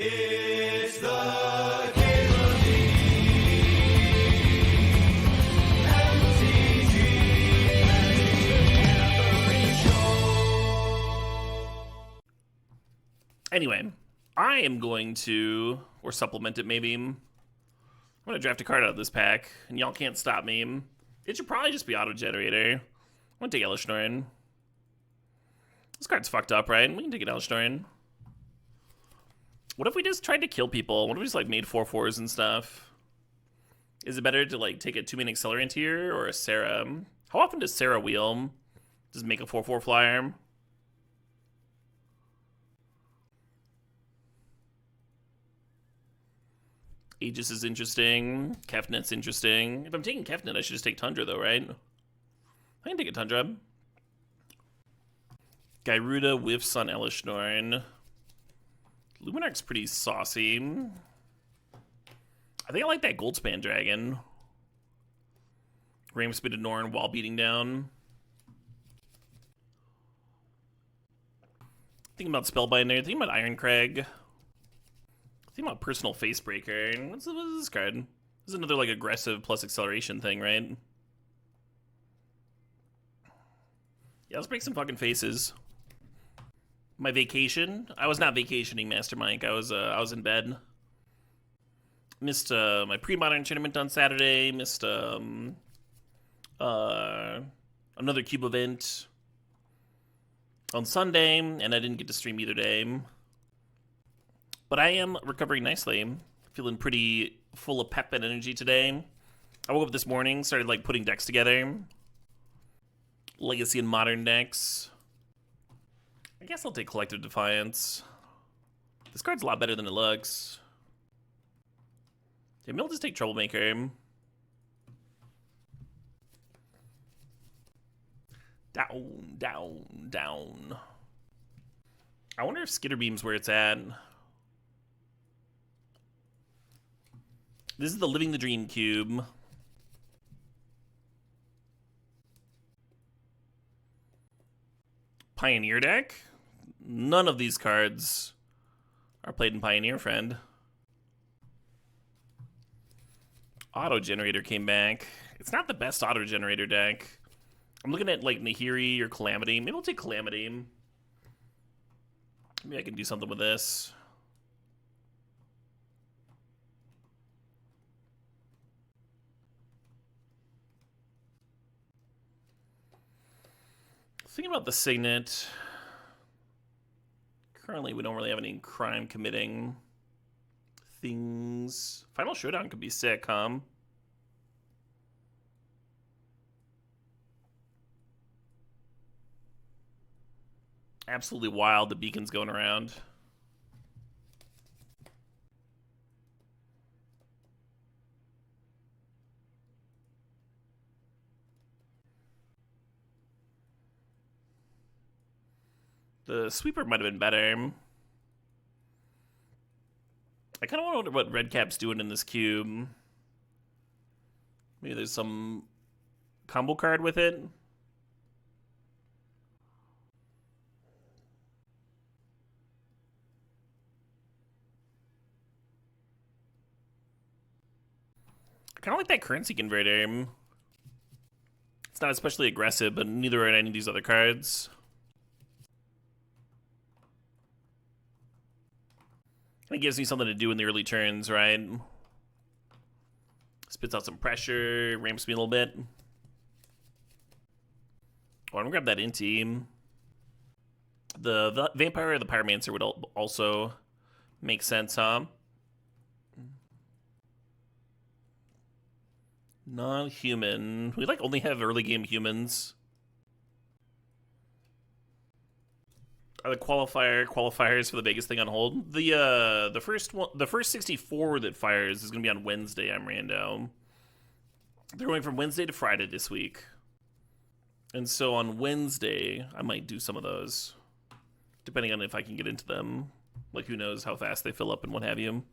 It's the Caleb MTG Show. Anyway, I am going to, or supplement it maybe. I'm going to draft a card out of this pack, and y'all can't stop me. It should probably just be auto-generator. I'm going to take Elishnorin. This card's fucked up, right? We can take an Elishnorin. What if we just tried to kill people? What if we just, like, made 4/4s and stuff? Is it better to, like, take a 2-main Accelerant here or a Sarah? How often does Sarah wheel? Just make a 4/4 flyer? Aegis is interesting. Kefnet's interesting. If I'm taking Kefnet, I should just take Tundra, though, right? I can take a Tundra. Gyruda whiffs on Elishnorin. Luminarch's pretty saucy. I think I like that Goldspan Dragon. Ramspit and Norn while beating down. Thinking about Spellbinder. Thinking about Ironcrag. Thinking about Personal Facebreaker. What's this card? This is another like aggressive plus acceleration thing, right? Yeah, let's break some fucking faces. My vacation? I was not vacationing, Master Mike. I was in bed. Missed my pre-modern tournament on Saturday. Missed another cube event on Sunday, and I didn't get to stream either day. But I am recovering nicely. Feeling pretty full of pep and energy today. I woke up this morning, started like putting decks together. Legacy and modern decks. I guess I'll take Collective Defiance. This card's a lot better than it looks. Yeah, maybe I'll just take Troublemaker. Down, down, down. I wonder if Skitterbeam's where it's at. This is the Living the Dream cube. Pioneer deck? None of these cards are played in Pioneer, friend. Auto Generator came back. It's not the best Auto Generator deck. I'm looking at like Nahiri or Calamity. Maybe I'll take Calamity. Maybe I can do something with this. Thinking about the Signet. Currently, we don't really have any crime committing things. Final Showdown could be sick, huh? Absolutely wild, the beacon's going around. The sweeper might have been better. I kind of wonder what Redcap's doing in this cube. Maybe there's some combo card with it. I kind of like that currency converter. It's not especially aggressive, but neither are any of these other cards. It gives me something to do in the early turns, right? Spits out some pressure, ramps me a little bit. Oh, I'm gonna grab that Inti. The Vampire or the Pyromancer would also make sense, huh? Non-human. We like only have early game humans. Are the qualifiers for the biggest thing on hold? The first 64 that fires is gonna be on Wednesday. I'm rando. They're going from Wednesday to Friday this week, and so on Wednesday I might do some of those, depending on if I can get into them. Like who knows how fast they fill up and what have you.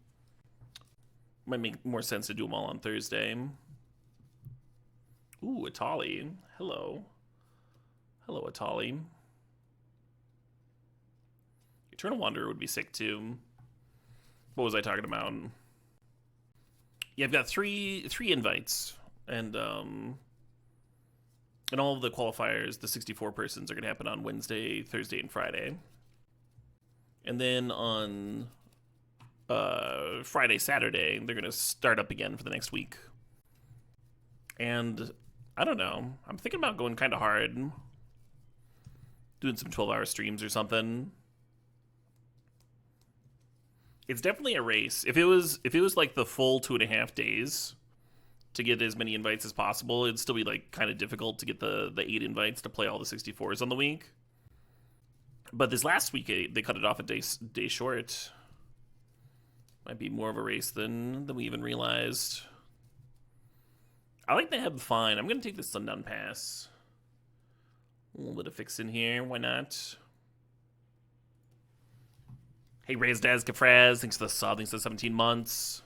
Might make more sense to do them all on Thursday. Ooh, Atali. Hello. Hello, Atali. Eternal Wanderer would be sick too. What was I talking about? Yeah, I've got three invites, and all of the qualifiers, the 64 persons, are going to happen on Wednesday, Thursday, and Friday. And then on Friday, Saturday, they're going to start up again for the next week. And I don't know. I'm thinking about going kind of hard, doing some 12-hour streams or something. It's definitely a race. If it was like the full 2.5 days to get as many invites as possible, it'd still be like kind of difficult to get the 8 invites to play all the 64s on the week. But this last week they cut it off a day short. Might be more of a race than we even realized. I like the Heb fine. I'm gonna take the Sundown Pass. A little bit of fix in here. Why not? Hey, Reyes Daz Kafraz, thanks for the sub, thanks for the 17 months.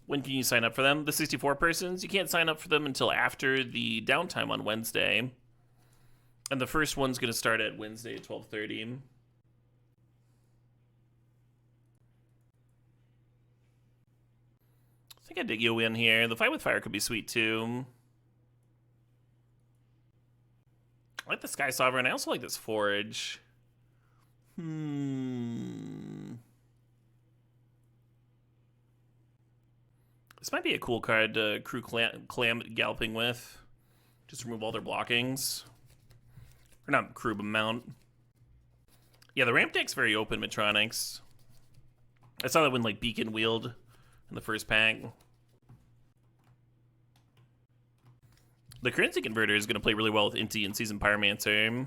When can you sign up for them? The 64 persons? You can't sign up for them until after the downtime on Wednesday. And the first one's going to start at Wednesday at 12:30. I think I dig you in here. The Fight with Fire could be sweet, too. I like the Sky Sovereign. I also like this Forge. This might be a cool card to crew clam galloping with. Just remove all their blockings. Or not crew, but mount. Yeah, the ramp deck's very open, Metronics. I saw that when like Beacon wheeled in the first pack. The currency converter is going to play really well with Inti and Season Pyromancer.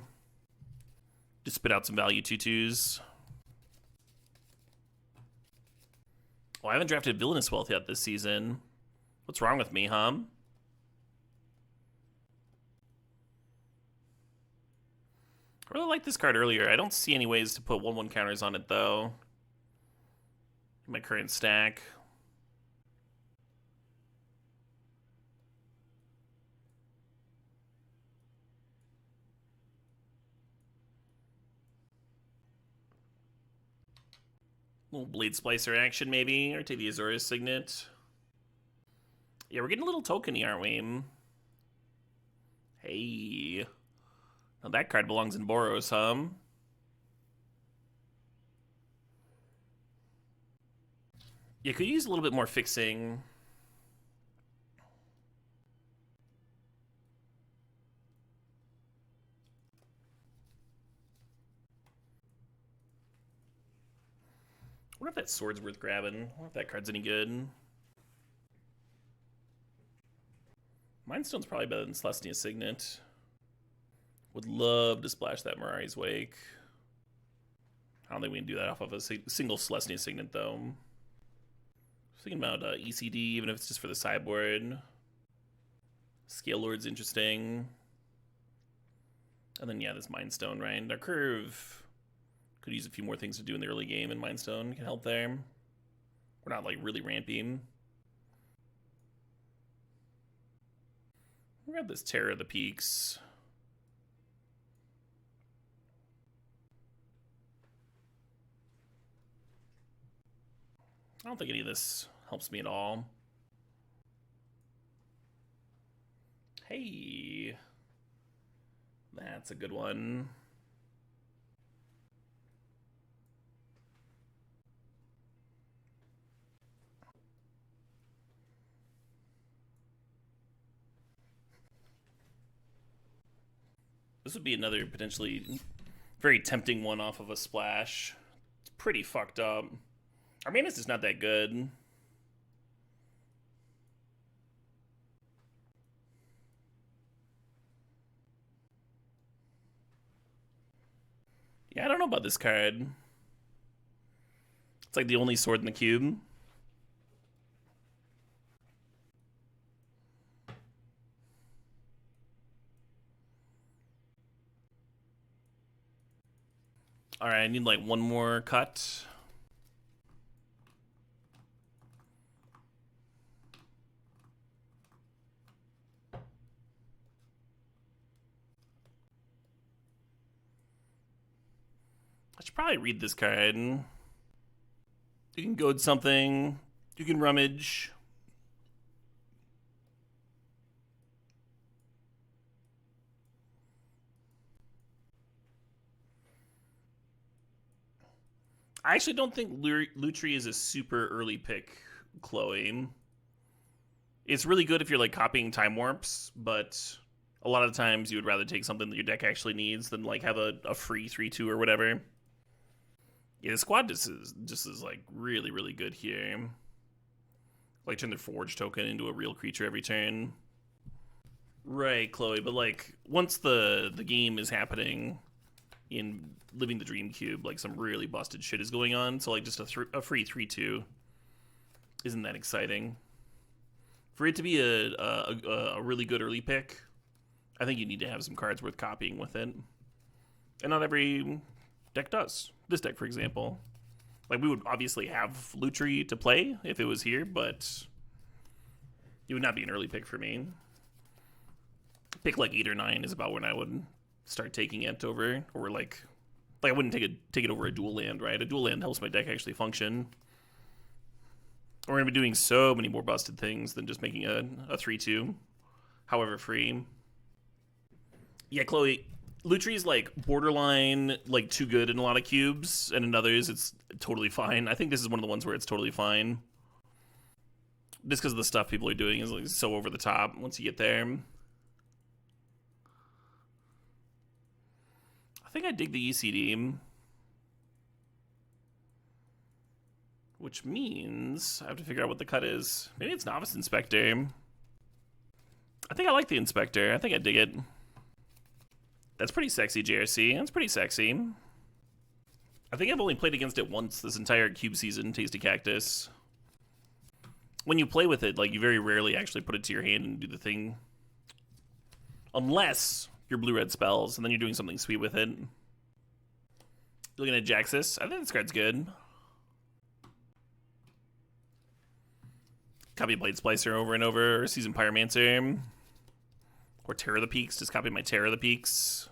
Just spit out some value 2/2s. Oh, I haven't drafted Villainous Wealth yet this season. What's wrong with me, huh? I really liked this card earlier. I don't see any ways to put 1/1 counters on it, though. In my current stack. Little Blade Splicer action, maybe, or take the Azorius Signet. Yeah, we're getting a little tokeny, aren't we? Hey. Now that card belongs in Boros, huh? Yeah, could use a little bit more fixing. I wonder if that sword's worth grabbing. I wonder if that card's any good. Mindstone's probably better than Celestia Signet. Would love to splash that Mirari's Wake. I don't think we can do that off of a single Celestia Signet, though. I was thinking about ECD, even if it's just for the sideboard. Scale Lord's interesting. And then, yeah, this Mindstone, right? Our curve could use a few more things to do in the early game, and Mindstone can help there. We're not, like, really ramping. We'll grab this Terror of the Peaks. I don't think any of this helps me at all. Hey. That's a good one. This would be another potentially very tempting one off of a splash. It's pretty fucked up. Our mana is just not that good. Yeah, I don't know about this card. It's like the only sword in the cube. Alright, I need like one more cut. I should probably read this card. You can goad something. You can rummage. I actually don't think Lutri is a super early pick, Chloe. It's really good if you're like copying time warps, but a lot of times you would rather take something that your deck actually needs than like have a free 3/2 or whatever. Yeah, the squad just is like really, really good here. Like turn their forge token into a real creature every turn. Right, Chloe, but like once the game is happening in Living the Dream Cube, like some really busted shit is going on. So like just a free 3/2 isn't that exciting. For it to be a really good early pick, I think you need to have some cards worth copying with it. And not every deck does. This deck, for example. Like, we would obviously have Lutri to play if it was here, but it would not be an early pick for me. Pick like 8 or 9 is about when I would start taking it over, or like I wouldn't take it over a dual land, right? A dual land helps my deck actually function. We're gonna be doing so many more busted things than just making a 3/2, however free. Yeah, Chloe, Lutri's like borderline like too good in a lot of cubes, and in others it's totally fine. I think this is one of the ones where it's totally fine. Just because of the stuff people are doing is like so over the top once you get there. I think I dig the ECD. Which means I have to figure out what the cut is. Maybe it's Novice Inspector. I think I like the Inspector. I think I dig it. That's pretty sexy, JRC. That's pretty sexy. I think I've only played against it once this entire cube season, Tasty Cactus. When you play with it, like, you very rarely actually put it to your hand and do the thing. Unless you're blue-red spells, and then you're doing something sweet with it. Looking at Jaxus. I think this card's good. Copy Blade Splicer over and over, or Seasoned Pyromancer. Or Terror of the Peaks, just copy my Terror of the Peaks.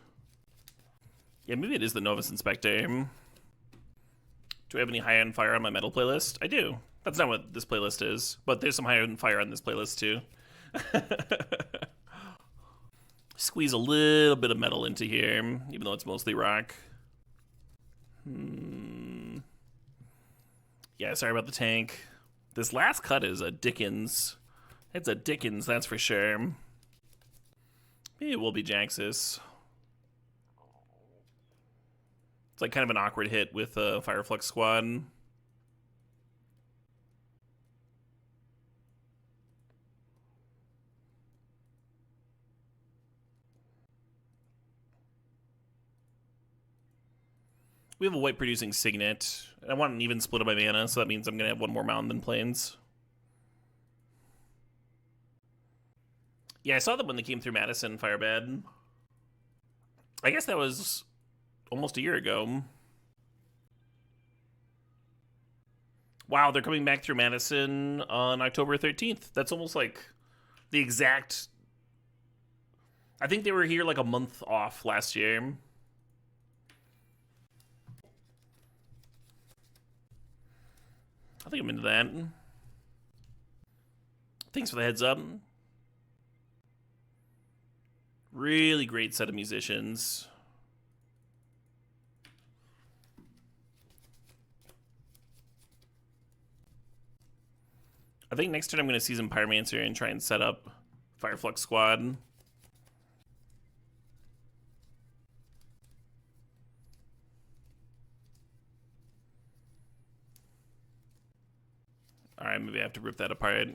Yeah, maybe it is the Novice Inspector. Do I have any High on Fire on my metal playlist? I do. That's not what this playlist is, but there's some High on Fire on this playlist too. Squeeze a little bit of metal into here, even though it's mostly rock. Yeah, sorry about the tank. This last cut is a Dickens. It's a Dickens, that's for sure. Maybe it will be Jaxus. It's like kind of an awkward hit with a Fireflux squad. We have a white producing Signet. I want an even split of my mana, so that means I'm going to have one more mountain than Plains. Yeah, I saw them when they came through Madison, Firebad. I guess that was almost a year ago. Wow, they're coming back through Madison on October 13th. That's almost like the exact... I think they were here like a month off last year. I think I'm into that. Thanks for the heads up. Really great set of musicians. I think next turn I'm going to Seasoned Pyromancer and try and set up Fireflux Squad. Alright, maybe I have to rip that apart.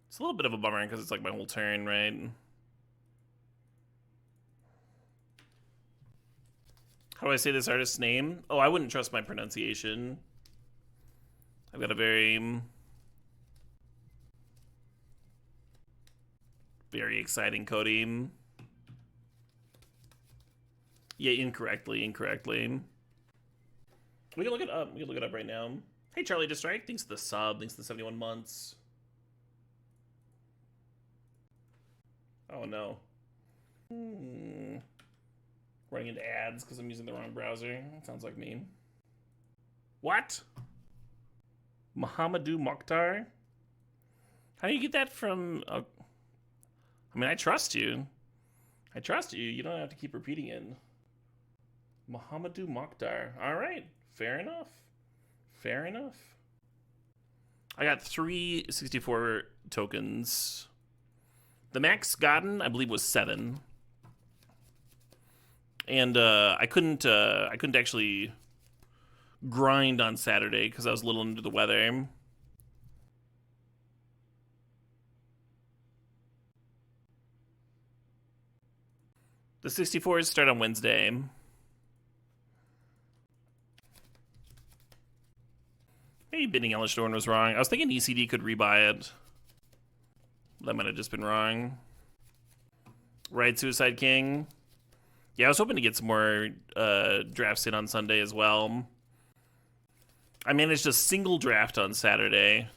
It's a little bit of a bummer because it's like my whole turn, right? How do I say this artist's name? Oh, I wouldn't trust my pronunciation. I've got a very exciting Cody. Yeah, incorrectly. We can look it up. We can look it up right now. Hey, Charlie Distrike. Thanks for the sub. Thanks for the 71 months. Oh, no. Running into ads because I'm using the wrong browser. Sounds like me. What? Mohamedou Mokhtar? How do you get that from... I mean, I trust you. I trust you. You don't have to keep repeating it. Mohamedou Mokhtar. All right. Fair enough. Fair enough. I got 364 tokens. The max gotten, I believe, was 7. And I couldn't actually grind on Saturday because I was a little under the weather. The 64s start on Wednesday. Maybe bidding Elishnorn was wrong. I was thinking ECD could rebuy it. That might have just been wrong. Right, Suicide King. Yeah, I was hoping to get some more drafts in on Sunday as well. I managed a single draft on Saturday.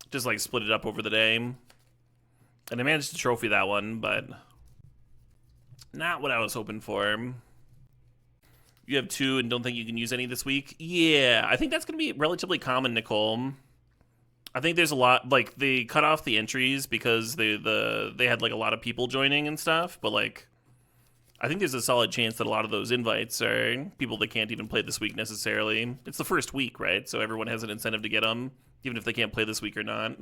Just like split it up over the day. And I managed to trophy that one, but not what I was hoping for. You have 2 and don't think you can use any this week? Yeah, I think that's going to be relatively common, Nicole. I think there's a lot, like, they cut off the entries because they had, like, a lot of people joining and stuff, but, like, I think there's a solid chance that a lot of those invites are people that can't even play this week necessarily. It's the first week, right? So everyone has an incentive to get them, even if they can't play this week or not.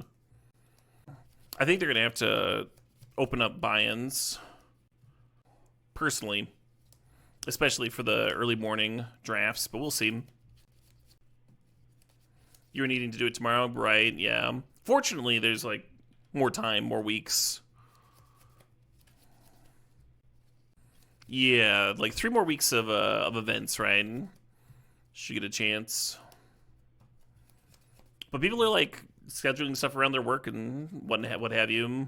I think they're going to have to open up buy-ins, personally, especially for the early morning drafts, but we'll see. You were needing to do it tomorrow, right? Yeah. Fortunately, there's like more time, more weeks. Yeah, like 3 more weeks of events, right? Should get a chance. But people are like scheduling stuff around their work and what have you.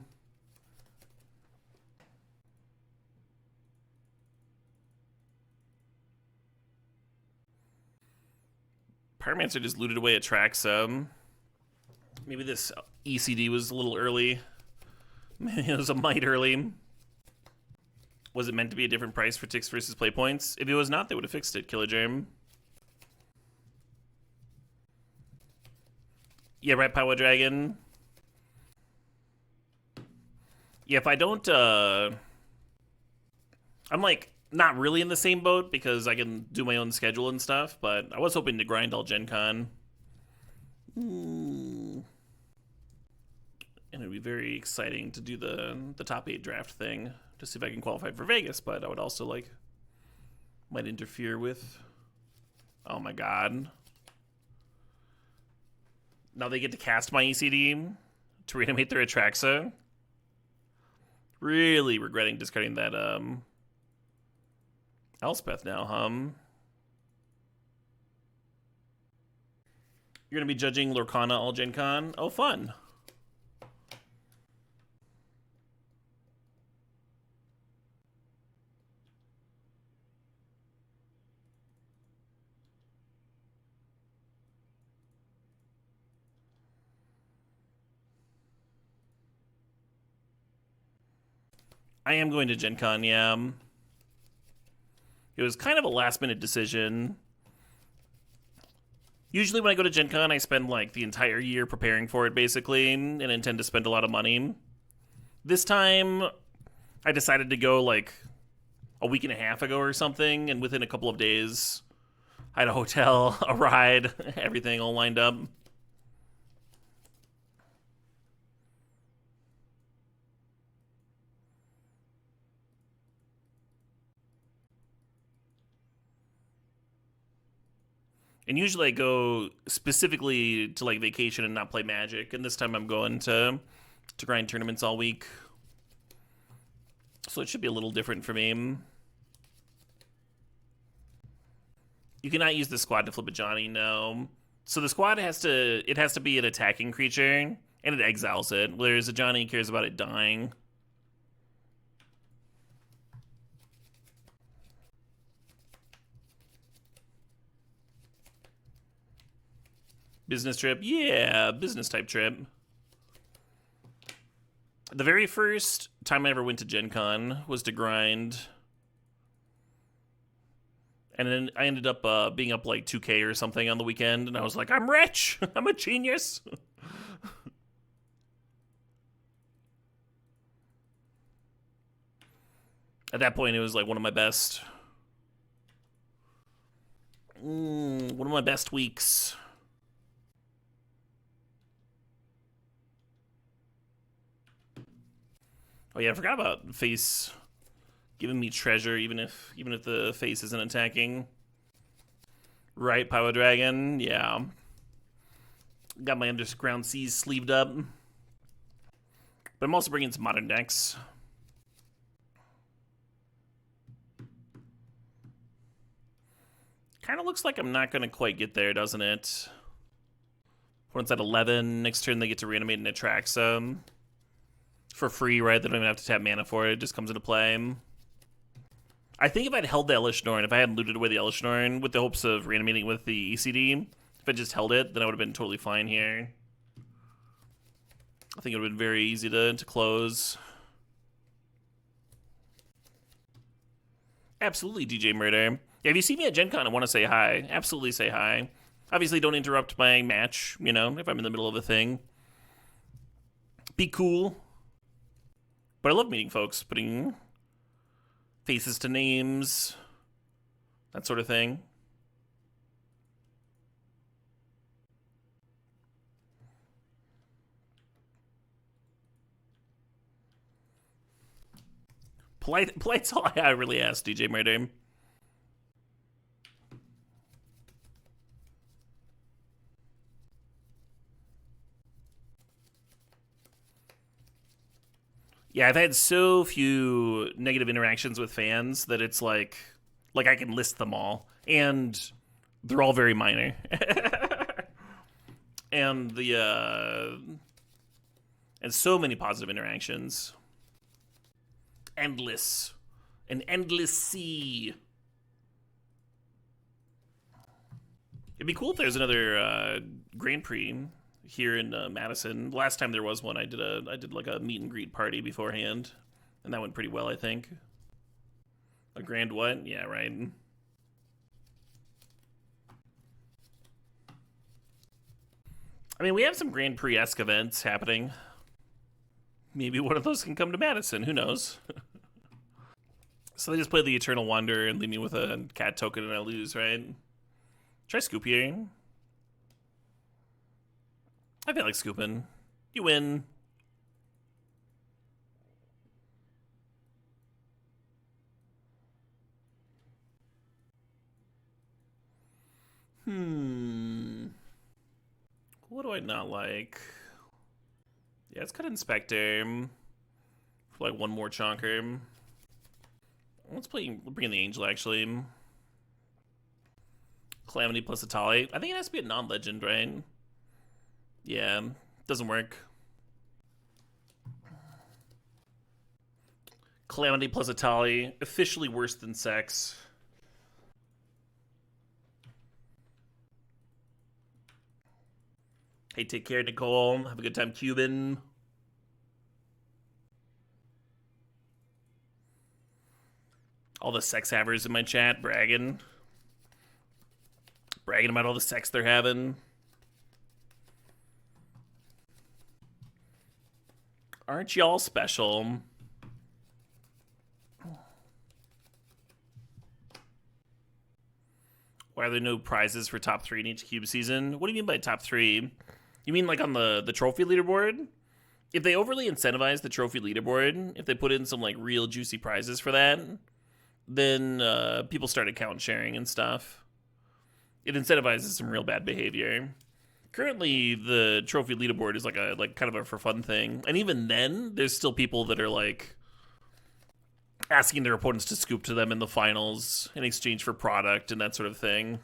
Pyromancer just looted away a Traxa. Maybe this ECD was a little early. Maybe it was a mite early. Was it meant to be a different price for ticks versus play points? If it was not, they would have fixed it, Killer Germ. Yeah, right, Power Dragon. Yeah, if I don't, I'm like not really in the same boat because I can do my own schedule and stuff, but I was hoping to grind all Gen Con. And it'd be very exciting to do the top 8 draft thing to see if I can qualify for Vegas, but I would also like might interfere with. Oh my god. Now they get to cast my ECD to reanimate their Atraxa. Really regretting discarding that Elspeth now, You're gonna be judging Lorcana all Gen Con? Oh, fun. I am going to Gen Con, yeah. It was kind of a last-minute decision. Usually when I go to Gen Con, I spend like the entire year preparing for it, basically, and intend to spend a lot of money. This time, I decided to go like a week and a half ago or something, and within a couple of days, I had a hotel, a ride, everything all lined up. And usually I go specifically to like vacation and not play Magic, and this time I'm going to grind tournaments all week. So it should be a little different for me. You cannot use the squad to flip a Johnny, no. So the squad has to be an attacking creature, and it exiles it, whereas a Johnny cares about it dying. Business trip? Yeah, business type trip. The very first time I ever went to Gen Con was to grind. And then I ended up being up like 2K or something on the weekend, and I was like, I'm rich! I'm a genius! At that point, it was like one of my best weeks. Oh yeah, I forgot about face giving me treasure, even if the face isn't attacking. Right, Power Dragon, yeah. Got my Underground Seas sleeved up. But I'm also bringing some modern decks. Kind of looks like I'm not going to quite get there, doesn't it? Opponent's at 11. Next turn they get to reanimate an Atraxa. For free, right? They don't even have to tap mana for it. It just comes into play. I think if I'd held the Elishnorn, if I hadn't looted away the Elishnorn with the hopes of reanimating with the ECD, if I just held it, then I would have been totally fine here. I think it would have been very easy to close. Absolutely, DJ Murder. Yeah, if you see me at Gen Con and want to say hi, absolutely say hi. Obviously, don't interrupt my match, you know, if I'm in the middle of a thing. Be cool. But I love meeting folks, putting faces to names, that sort of thing. Polite's all I really asked, DJ Murder. Yeah, I've had so few negative interactions with fans that it's like I can list them all, and they're all very minor. And and so many positive interactions. Endless. An endless sea. It'd be cool if there's another Grand Prix here in Madison. Last time there was one, I did like a meet and greet party beforehand, and that went pretty well, I think. A grand what? Yeah, right. I mean, we have some Grand Prix-esque events happening. Maybe one of those can come to Madison. Who knows? So they just play the Eternal Wanderer and leave me with a cat token and I lose, right? Try scoop here. I feel like scooping. You win. What do I not like? Yeah, let's cut Inspector for like one more chonker. Let's bring in the Angel, actually. Calamity plus Atali. I think it has to be a non-legend, right? Yeah, doesn't work. Calamity plus Atali. Officially worse than sex. Hey, take care, Nicole. Have a good time, Cuban. All the sex havers in my chat bragging. Bragging about all the sex they're having. Aren't y'all special? Why are there no prizes for top 3 in each cube season? What do you mean by top 3? You mean like on the trophy leaderboard? If they overly incentivize the trophy leaderboard, if they put in some like real juicy prizes for that, then people start account sharing and stuff. It incentivizes some real bad behavior. Currently, the trophy leaderboard is like kind of a for fun thing, and even then, there's still people that are like asking their opponents to scoop to them in the finals in exchange for product and that sort of thing.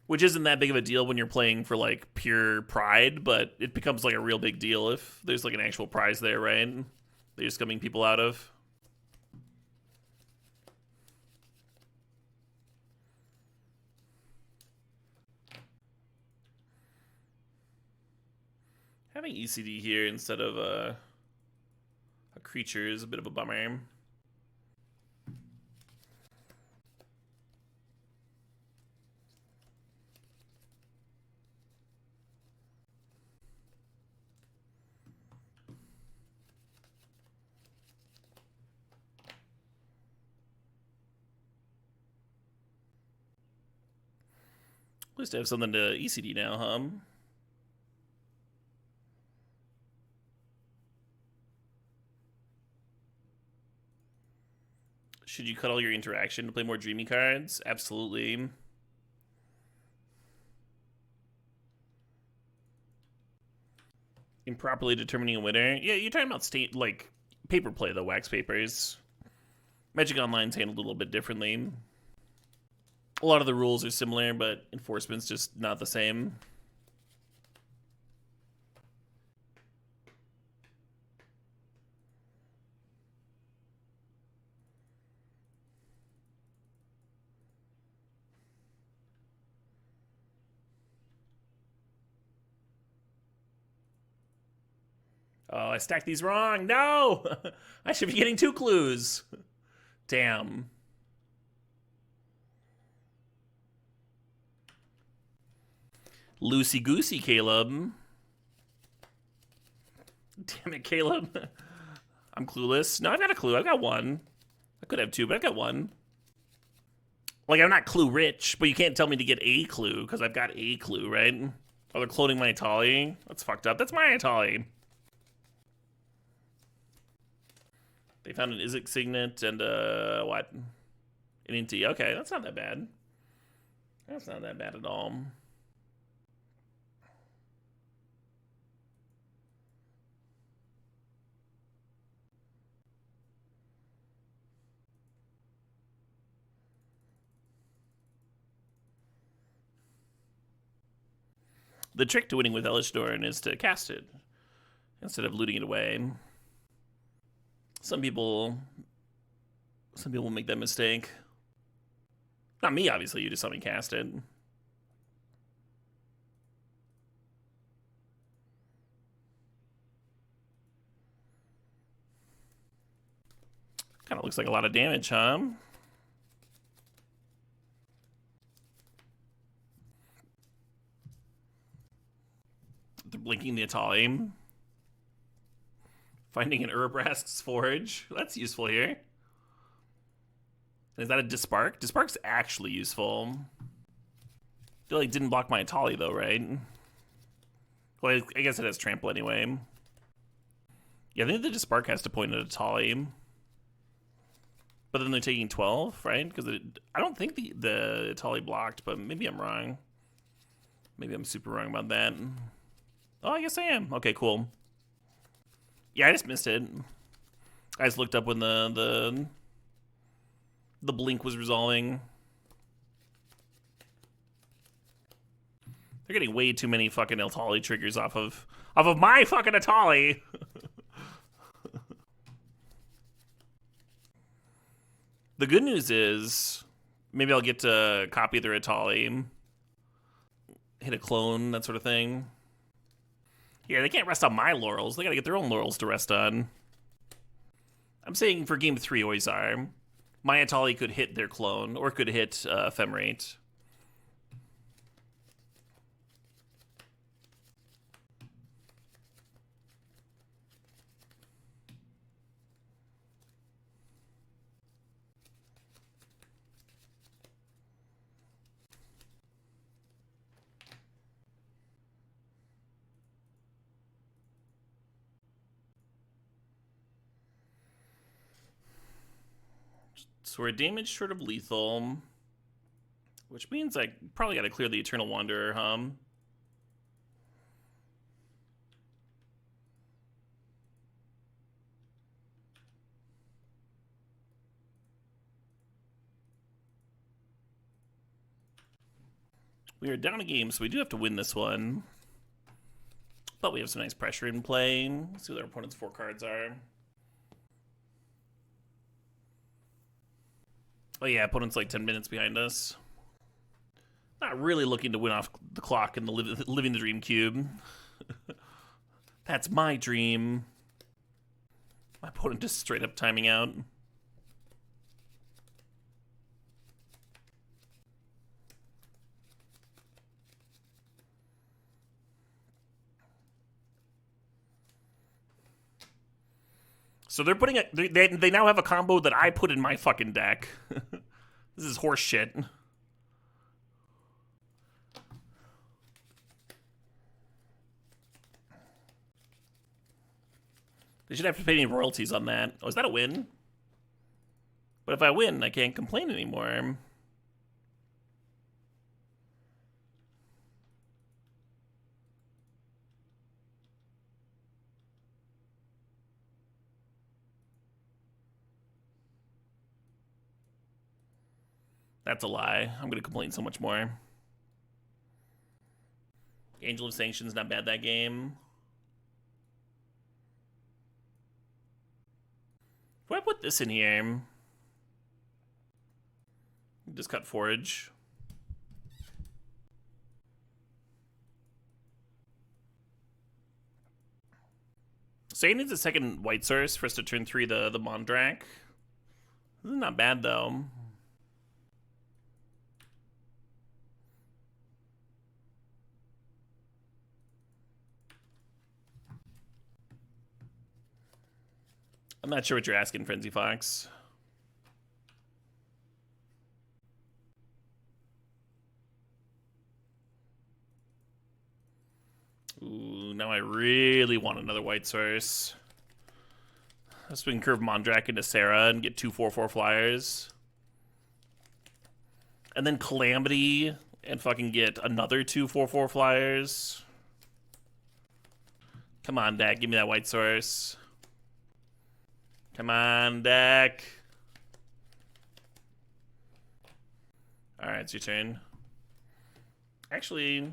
Which isn't that big of a deal when you're playing for like pure pride, but it becomes like a real big deal if there's like an actual prize there, right? They're just scumming people out of. Having ECD here instead of creature is a bit of a bummer. At least I have something to ECD now, huh? Should you cut all your interaction to play more dreamy cards? Absolutely. Improperly determining a winner? Yeah, you're talking about state like paper play though, wax papers. Magic Online's handled a little bit differently. A lot of the rules are similar, but enforcement's just not the same. Oh, I stacked these wrong. No! I should be getting 2 clues. Damn. Loosey goosey, Caleb. Damn it, Caleb. I'm clueless. No, I've got a clue. I've got 1. I could have 2, but I've got 1. Like, I'm not clue rich, but you can't tell me to get a clue because I've got a clue, right? Oh, they're cloning my Atali? That's fucked up. That's my Atali. They found an Izzet signet and, what? An Inti. Okay, that's not that bad. That's not that bad at all. The trick to winning with Elish Norn is to cast it instead of looting it away. Some people make that mistake. Not me, obviously. You just saw me cast it. Kind of looks like a lot of damage, huh? They're blinking the Atali. Finding an Urabrask's Forge. That's useful here. Is that a Dispark? Dispark's actually useful. I feel like it didn't block my Atali though, right? Well, I guess it has trample anyway. Yeah, I think the Dispark has to point at Atali. But then they're taking 12, right? Because I don't think the Atali blocked, but maybe I'm wrong. Maybe I'm super wrong about that. Oh, I guess I am. Okay, cool. Yeah, I just missed it. I just looked up when the blink was resolving. They're getting way too many fucking Atali triggers off of my fucking Atali. The good news is maybe I'll get to copy their Atali, hit a clone, that sort of thing. Yeah, they can't rest on my laurels. They gotta get their own laurels to rest on. I'm saying for game 3, Oizar, my Atali could hit their clone, or could hit Ephemerate. So we're damage short of lethal, which means I probably got to clear the Eternal Wanderer, huh? We are down a game, so we do have to win this one. But we have some nice pressure in play. Let's see what our opponent's 4 cards are. Oh yeah, opponent's like 10 minutes behind us. Not really looking to win off the clock in the living the dream cube. That's my dream. My opponent just straight up timing out. So they're putting they now have a combo that I put in my fucking deck. This is horse shit. They should have to pay me royalties on that. Oh, is that a win? But if I win, I can't complain anymore. That's a lie. I'm gonna complain so much more. Angel of Sanctions, not bad that game. Do I put this in here? Just cut forage. So he needs a second white source for us to turn 3 the Mondrak. This is not bad though. I'm not sure what you're asking, Frenzy Fox. Ooh, now I really want another white source. So we can curve Mondrak into Sarah and get 2 4/4 flyers. And then Calamity and fucking get another 2 4/4 flyers. Come on, deck, give me that white source. Come on, deck. Alright, it's your turn. Actually,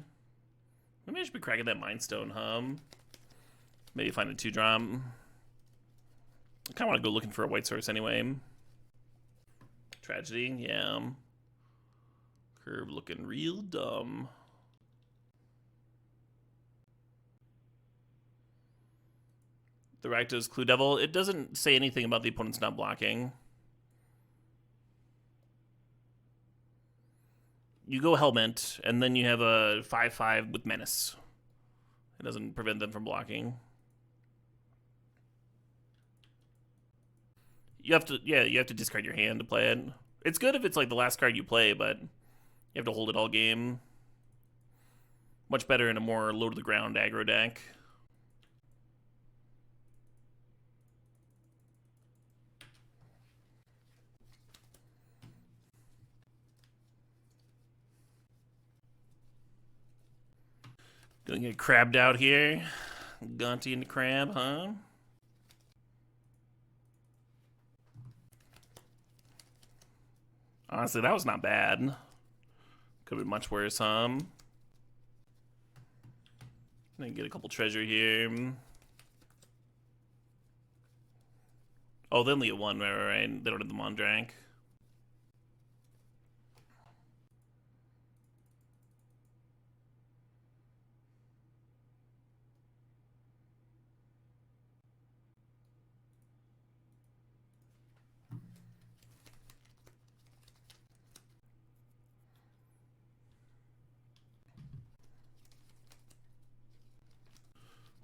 maybe I should be cracking that Mind Stone, Maybe find a 2-drop. I kind of want to go looking for a white source anyway. Tragedy, yeah. Curve looking real dumb. The Rakdos Clue Devil, it doesn't say anything about the opponent's not blocking. You go Helmet, and then you have a 5/5 with Menace. It doesn't prevent them from blocking. You have to, yeah, you have to discard your hand to play it. It's good if it's like the last card you play, but you have to hold it all game. Much better in a more low-to-the-ground aggro deck. Gonna get crabbed out here. Gonti and the crab, huh? Honestly, that was not bad. Could have been much worse, Then get a couple treasure here. Oh, they only get 1, right? They don't have the Mondrak.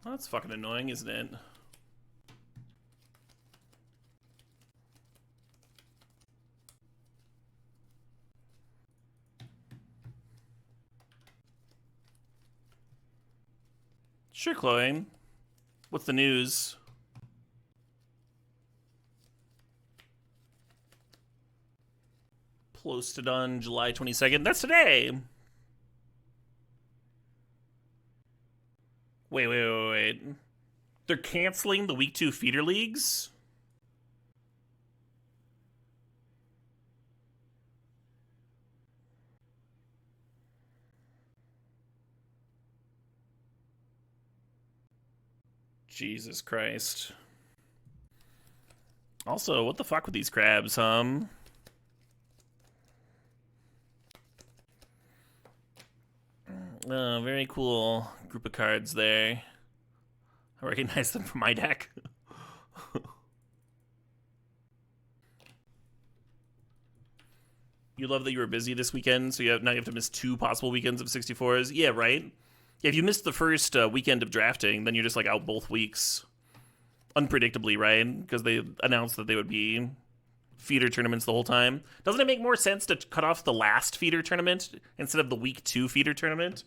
Well, that's fucking annoying, isn't it? Sure, Chloe. What's the news? Posted on July 22nd. That's today. Wait. They're canceling the week 2 feeder leagues? Jesus Christ. Also, what the fuck with these crabs, Very cool group of cards there. I recognize them from my deck. You love that you were busy this weekend, so now you have to miss 2 possible weekends of 64s. Yeah, right? Yeah, if you missed the first weekend of drafting, then you're just like out both weeks. Unpredictably, right? Because they announced that they would be feeder tournaments the whole time. Doesn't it make more sense to cut off the last feeder tournament instead of the week 2 feeder tournament?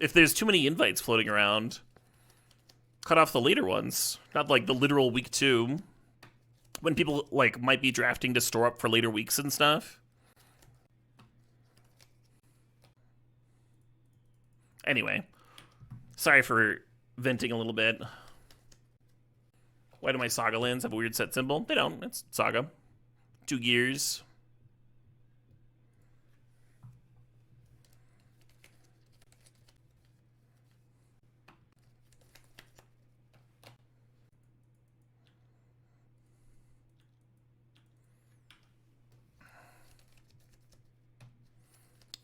If there's too many invites floating around, cut off the later ones. Not like the literal week 2. When people like might be drafting to store up for later weeks and stuff. Anyway, sorry for venting a little bit. Why do my Saga lands have a weird set symbol? They don't. It's Saga. 2 gears.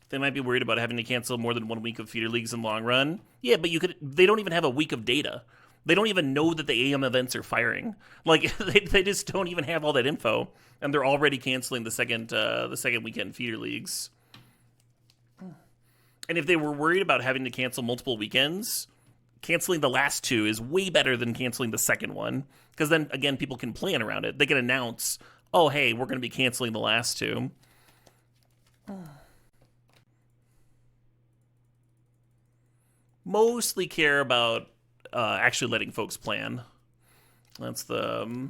They might be worried about having to cancel more than 1 week of feeder leagues in long run. Yeah, but they don't even have a week of data. They don't even know that the AM events are firing. Like they just don't even have all that info, and they're already canceling the second weekend feeder leagues. And if they were worried about having to cancel multiple weekends, canceling the last 2 is way better than canceling the second one, because then again people can plan around it. They can announce, "Oh, hey, we're going to be canceling the last 2." Mostly care about actually letting folks plan. That's the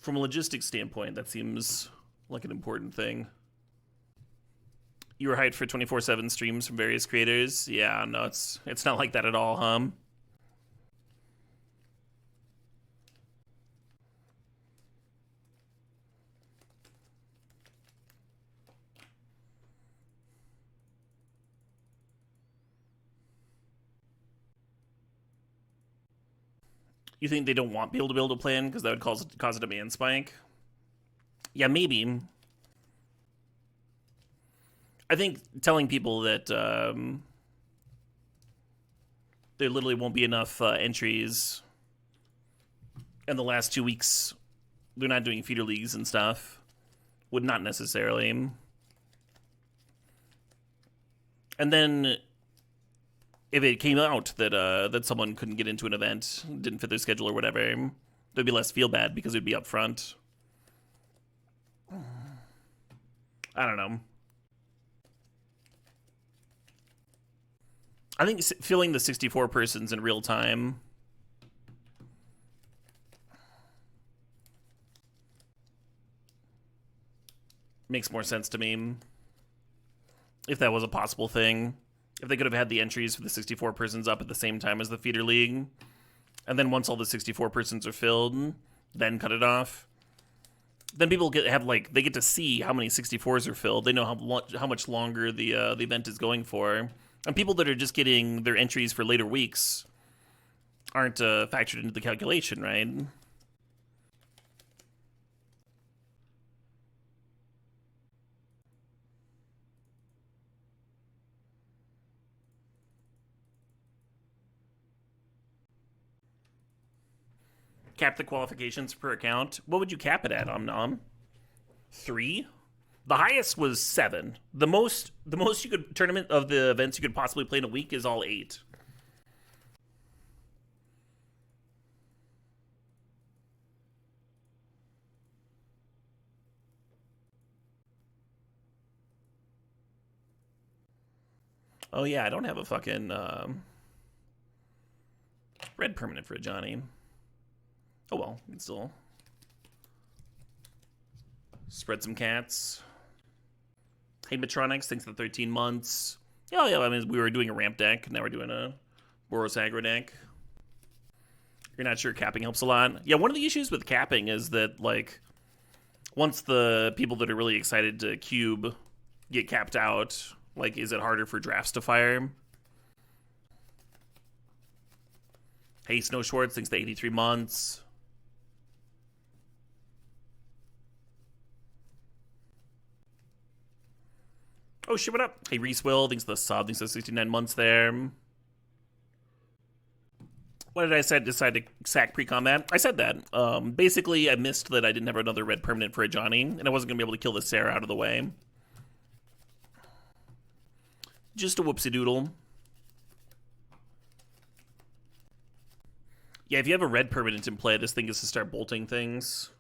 from a logistics standpoint, that seems like an important thing. You were hyped for 24/7 streams from various creators. Yeah, no, it's not like that at all, huh? You think they don't want people to be able to plan because that would cause a demand spike? Yeah, maybe. I think telling people that there literally won't be enough entries in the last 2 weeks, they're not doing feeder leagues and stuff, would not necessarily. And then if it came out that that someone couldn't get into an event, didn't fit their schedule or whatever, there'd be less feel bad because it'd be up front. I don't know. I think filling the 64 persons in real time makes more sense to me. If that was a possible thing. If they could have had the entries for the 64 persons up at the same time as the feeder league, and then once all the 64 persons are filled, then cut it off. Then people they get to see how many 64s are filled. They know how much longer the event is going for. And people that are just getting their entries for later weeks aren't factored into the calculation, right? Cap the qualifications per account. What would you cap it at, Omnom? 3? The highest was 7. The most you could tournament of the events you could possibly play in a week is all 8. Oh yeah, I don't have a fucking red permanent for a Johnny. Oh well, we can still spread some cats. Hey, Metronics, thanks for the 13 months. Oh yeah, I mean, we were doing a ramp deck. Now we're doing a Boros aggro deck. You're not sure capping helps a lot. Yeah, one of the issues with capping is that, like, once the people that are really excited to cube get capped out, like, is it harder for drafts to fire? Hey, Snow Schwartz, thanks to 83 months. Oh shit, what up? Hey, Reese Will, thanks to the sub, thanks to 69 months there. What did I decide to sack pre-combat? I said that. Basically, I missed that I didn't have another red permanent for a Johnny, and I wasn't going to be able to kill the Sarah out of the way. Just a whoopsie doodle. Yeah, if you have a red permanent in play, this thing is to start bolting things.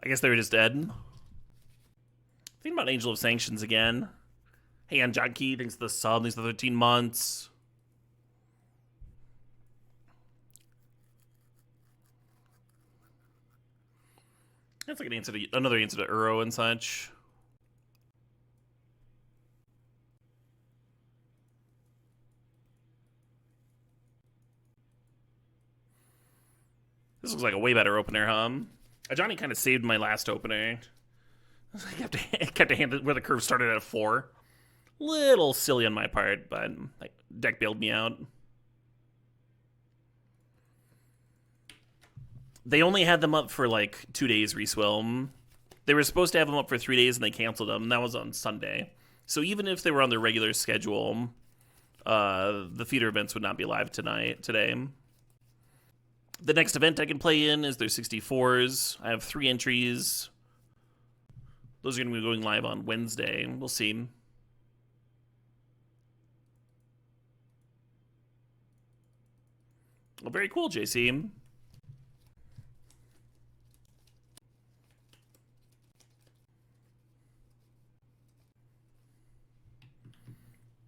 I guess they were just dead. Think about Angel of Sanctions again. Hey, on John Key, thanks for the sub, thanks for the 13 months. That's like an answer to another answer to Uro and such. This looks like a way better opener, huh? Johnny kind of saved my last opener. I kept a hand where the curve started at a 4. Little silly on my part, but like, deck bailed me out. They only had them up for like 2 days, Reswill. They were supposed to have them up for 3 days and they canceled them. That was on Sunday. So even if they were on their regular schedule, the feeder events would not be live today. The next event I can play in is their 64s. I have 3 entries. Those are going to be going live on Wednesday. We'll see. Well, very cool, JC.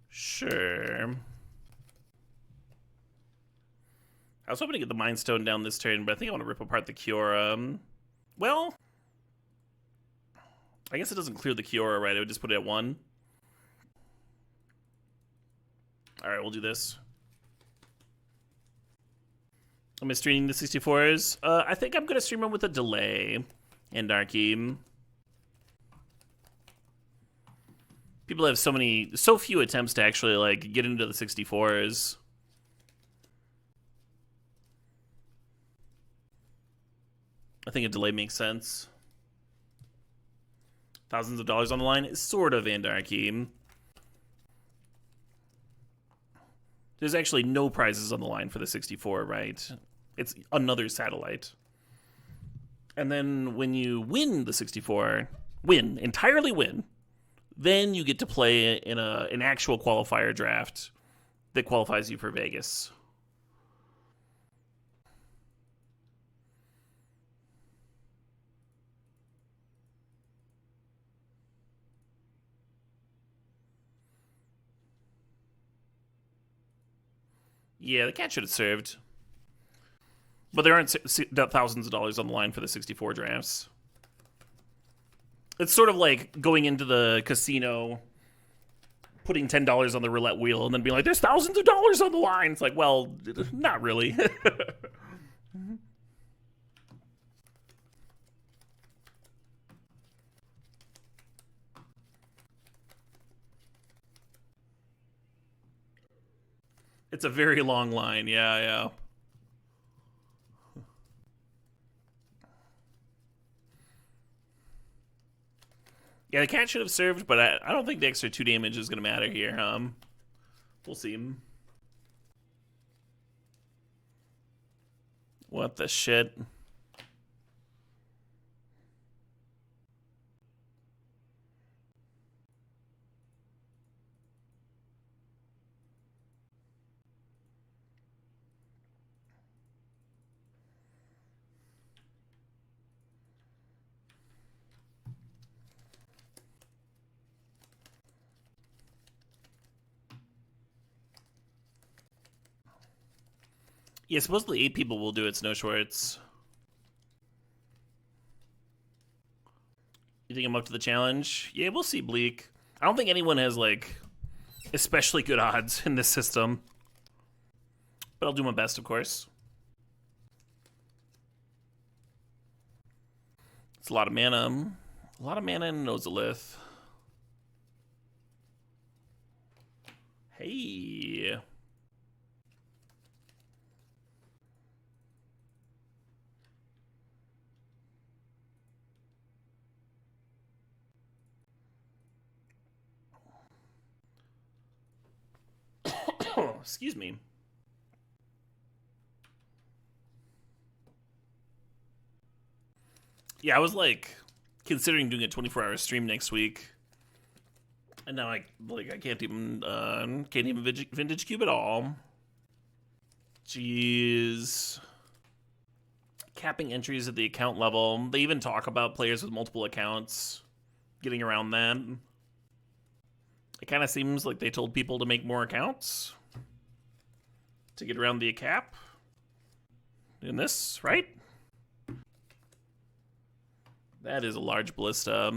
Sure. I was hoping to get the Mind Stone down this turn, but I think I want to rip apart the Kiora. Well, I guess it doesn't clear the Kiora, right? I would just put it at 1. Alright, we'll do this. Am I streaming the 64s? I think I'm going to stream them with a delay in Darky. People have so few attempts to actually like get into the 64s. I think a delay makes sense. Thousands of dollars on the line is sort of Andarchy. There's actually no prizes on the line for the 64, right? It's another satellite. And then when you win the 64, entirely win, then you get to play in an actual qualifier draft that qualifies you for Vegas. Yeah, the cat should have served. But there aren't thousands of dollars on the line for the 64 drafts. It's sort of like going into the casino, putting $10 on the roulette wheel, and then being like, there's thousands of dollars on the line. It's like, well, not really. It's a very long line, yeah. Yeah, the cat should have served, but I don't think the extra 2 damage is going to matter here. We'll see. What the shit? Yeah, supposedly 8 people will do it, Snow Schwartz. You think I'm up to the challenge? Yeah, we'll see, Bleak. I don't think anyone has, like, especially good odds in this system. But I'll do my best, of course. It's a lot of mana. A lot of mana in Nozalith. Hey. excuse me. Yeah, I was like considering doing a 24-hour stream next week, and now I can't even vintage cube at all. Jeez. Capping entries at the account level. They even talk about players with multiple accounts getting around that. It kind of seems like they told people to make more accounts to get around the cap in this, right? That is a large ballista.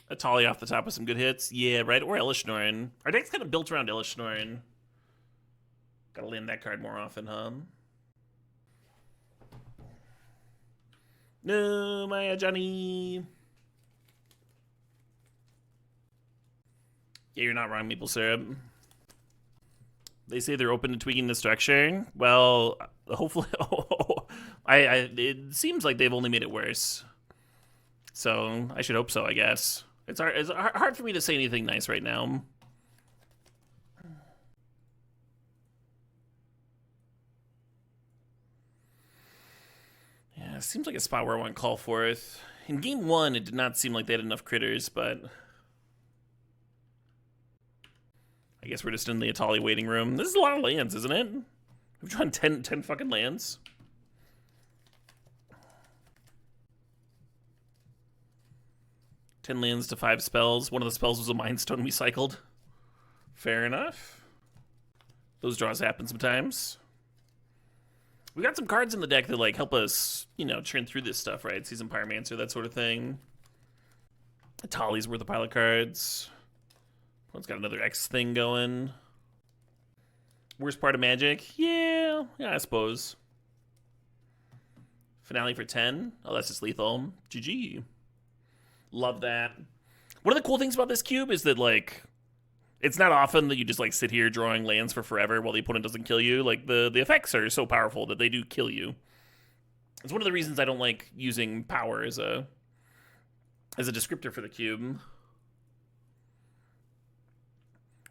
A Tali off the top with some good hits. Yeah, right? Or Elishnorn. Our deck's kind of built around Elishnorn. Gotta land that card more often, huh? No, Maya Johnny. Yeah, you're not wrong, Maple Syrup. They say they're open to tweaking the structure. Well, hopefully, it seems like they've only made it worse. So I should hope so, I guess. It's hard for me to say anything nice right now. Yeah, it seems like a spot where I want to call forth. In game 1, it did not seem like they had enough critters, but I guess we're just in the Atali waiting room. This is a lot of lands, isn't it? We've drawn 10 fucking lands. Ten lands to 5 spells. One of the spells was a Mind Stone we cycled. Fair enough. Those draws happen sometimes. We got some cards in the deck that like help us, you know, churn through this stuff, right? Season Pyromancer, that sort of thing. Atali's worth a pile of cards. One's got another X thing going. Worst part of Magic? Yeah, I suppose. Finale for 10? Oh, that's just lethal. GG. Love that. One of the cool things about this cube is that, like, it's not often that you just, like, sit here drawing lands for forever while the opponent doesn't kill you. Like, the effects are so powerful that they do kill you. It's one of the reasons I don't like using power as a descriptor for the cube.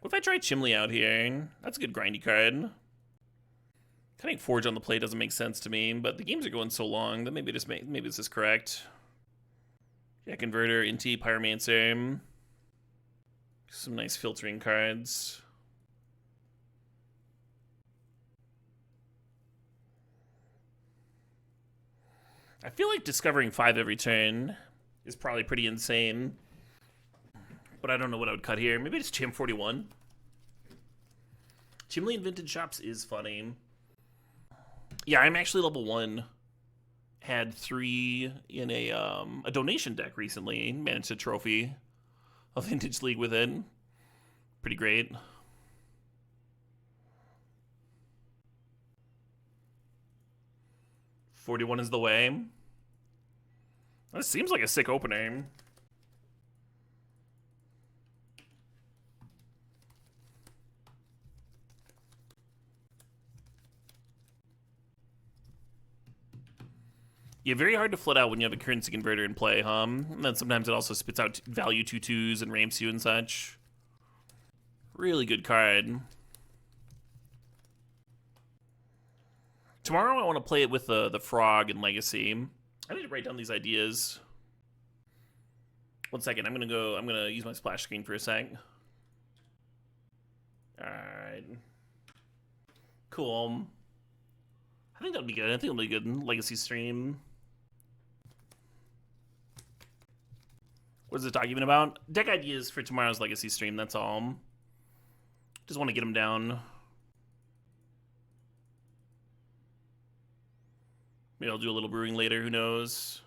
What if I try Chimley out here? That's a good grindy card. Cutting Forge on the play doesn't make sense to me, but the games are going so long that maybe this is correct. Yeah, Converter, Inti, Pyromancer. Some nice filtering cards. I feel like discovering 5 every turn is probably pretty insane. But I don't know what I would cut here. Maybe just Chim 41. Chimley in Vintage Shops is funny. Yeah, I'm actually level 1. Had 3 in a donation deck recently. Managed a trophy. A Vintage League with it. Pretty great. $41 is the way. This seems like a sick opening. Yeah, very hard to flood out when you have a currency converter in play, huh? And then sometimes it also spits out value 2/2s and ramps you and such. Really good card. Tomorrow I want to play it with the Frog and Legacy. I need to write down these ideas. 1 second, I'm gonna use my splash screen for a sec. Alright. Cool. I think that'll be good. I think it'll be a good Legacy stream. What is the document about? Deck ideas for tomorrow's Legacy stream, that's all. Just want to get them down. Maybe I'll do a little brewing later, who knows?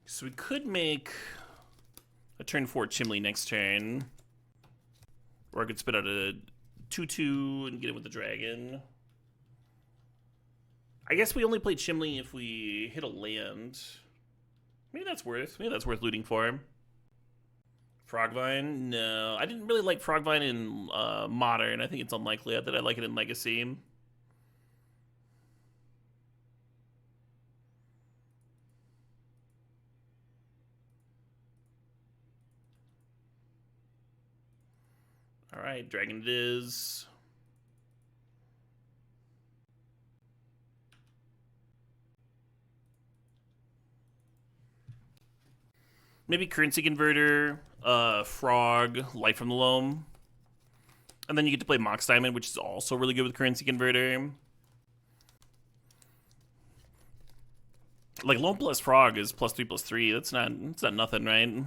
So we could make a turn 4 Chimley next turn. Or I could spit out a 2/2 and get it with the dragon. I guess we only play Chimley if we hit a land. Maybe that's worth looting for. Frogvine? No. I didn't really like Frogvine in Modern. I think it's unlikely that I like it in Legacy. Alright, dragon it is. Maybe currency converter, frog, light from the loam. And then you get to play Mox Diamond, which is also really good with currency converter. Like loam plus frog is +3/+3. That's not nothing, right?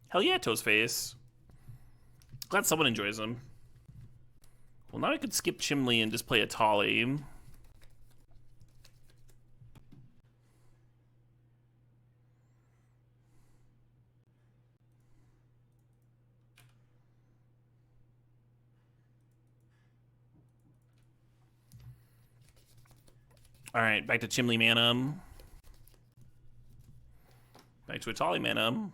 Hell yeah, Toastface. Glad someone enjoys them. Well, now I could skip Chimley and just play a Tolly. Alright, back to Chimley mana. Back to a Tolly mana.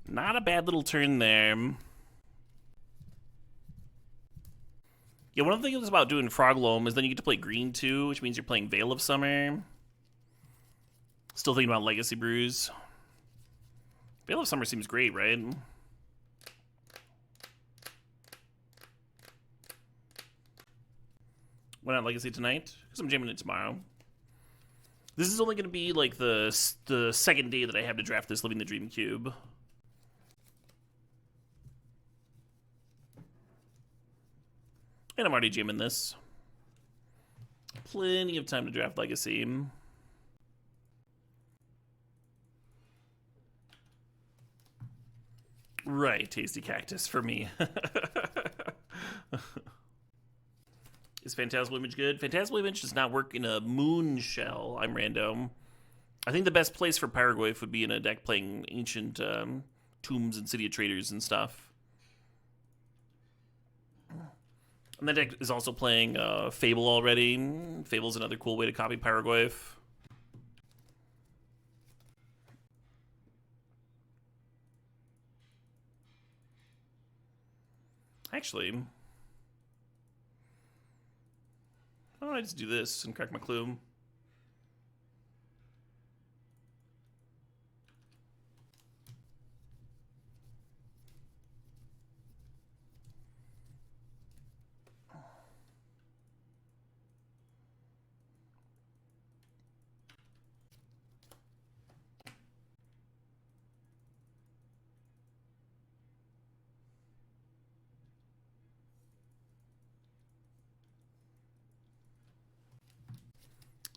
Not a bad little turn there. Yeah, one of the things about doing Frog Loam is then you get to play green too, which means you're playing Veil of Summer. Still thinking about Legacy Brews. Veil of Summer seems great, right? Why not Legacy tonight? Because I'm jamming it tomorrow. This is only going to be like the second day that I have to draft this Living the Dream Cube. And I'm already jamming this. Plenty of time to draft Legacy. Right, Tasty Cactus for me. Is Phantasmal Image good? Phantasmal Image does not work in a moon shell. I'm random. I think the best place for Pyroglyph would be in a deck playing ancient tombs and City of Traders and stuff. And that deck is also playing Fable already. Fable's another cool way to copy Pyroglyph. Actually, why don't I just do this and crack my clue?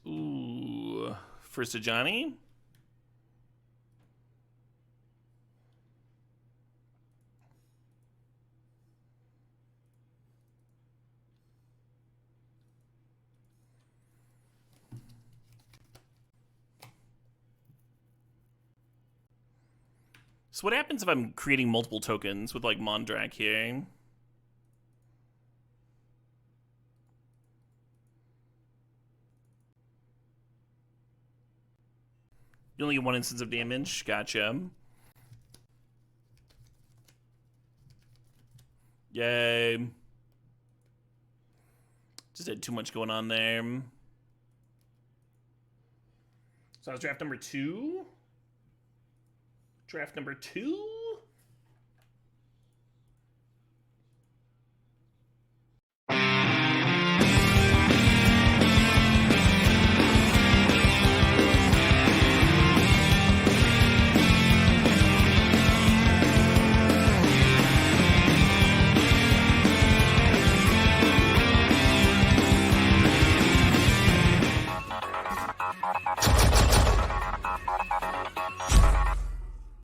Ooh, first to Johnny. So what happens if I'm creating multiple tokens with like Mondrak here? You only get one instance of damage. Gotcha. Yay. Just had too much going on there. So that was draft number 2. Draft number 2?